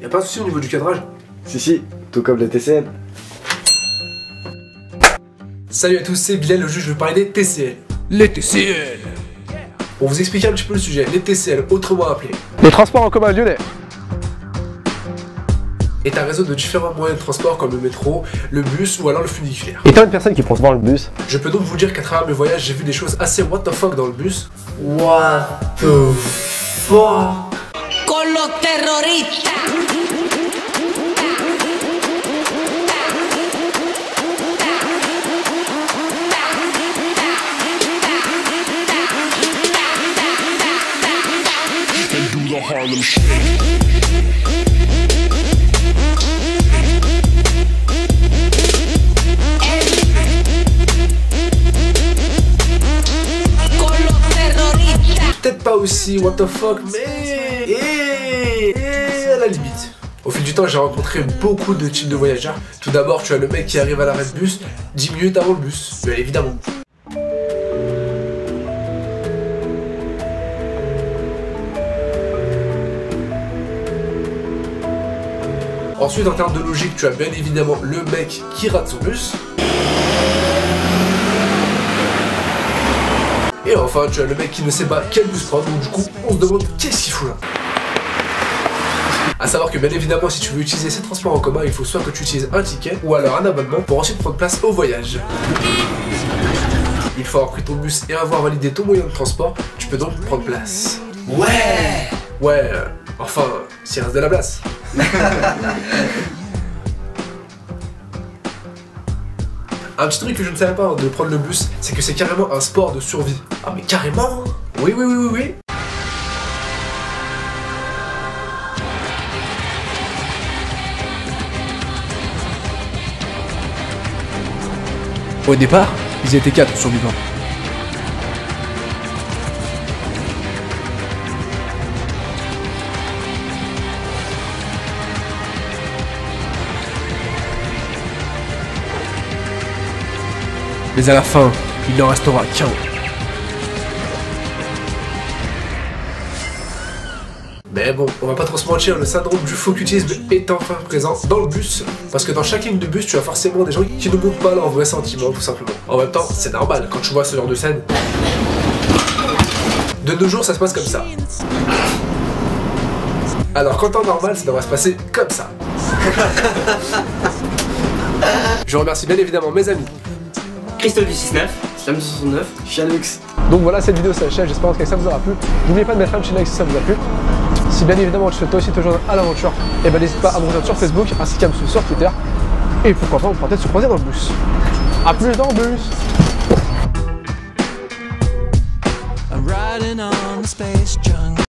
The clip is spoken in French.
Y'a pas de soucis au niveau du cadrage? Si, tout comme les TCL. Salut à tous, c'est Bilal, aujourd'hui je vais parler des TCL. Les TCL. Pour vous expliquer un petit peu le sujet, les TCL, autrement appelés Les transports en commun lyonnais. est un réseau de différents moyens de transport comme le métro, le bus ou alors le funiculaire. Étant une personne qui prend souvent le bus, Je peux donc vous dire qu'à travers mes voyages, j'ai vu des choses assez what the fuck dans le bus. What the fuck? Con los terroristas. Peut-être pas aussi what the fuck, mais à la limite. Au fil du temps, j'ai rencontré beaucoup de types de voyageurs. Tout d'abord, tu as le mec qui arrive à l'arrêt de bus 10 minutes avant le bus, bien évidemment. Ensuite, en termes de logique, tu as bien évidemment le mec qui rate son bus. Et enfin, tu as le mec qui ne sait pas quel bus prendre, donc du coup, on se demande qu'est-ce qu'il fout là. A savoir que bien évidemment, si tu veux utiliser ces transports en commun, il faut soit que tu utilises un ticket ou alors un abonnement pour ensuite prendre place au voyage. Il faut avoir pris ton bus et avoir validé ton moyen de transport, tu peux donc prendre place. Ouais, enfin, s'il reste de la place. Un petit truc que je ne savais pas de prendre le bus, c'est que c'est carrément un sport de survie. Ah mais carrément? Oui. au départ, ils étaient 4 survivants. Mais à la fin, il n'en restera qu'un. Mais bon, on va pas trop se mentir, le syndrome du focusisme est enfin présent dans le bus. Parce que dans chaque ligne de bus, tu as forcément des gens qui ne montrent pas leurs vrais sentiments, tout simplement. En même temps, c'est normal quand tu vois ce genre de scène. De nos jours, ça se passe comme ça. Alors qu'en temps normal, ça devrait se passer comme ça. Je remercie bien évidemment mes amis. Christophe du 69, Slam 69, Chanux. Donc voilà, cette vidéo s'achève, j'espère que ça vous aura plu. N'oubliez pas de mettre un petit like si ça vous a plu. Si bien évidemment tu souhaites toi aussi te joindre à l'aventure, et ben n'hésite pas à me rejoindre sur Facebook ainsi qu'à me suivre sur Twitter. Et pourquoi pas on pourra peut-être se croiser dans le bus. A plus dans le bus. I'm riding on the space jungle.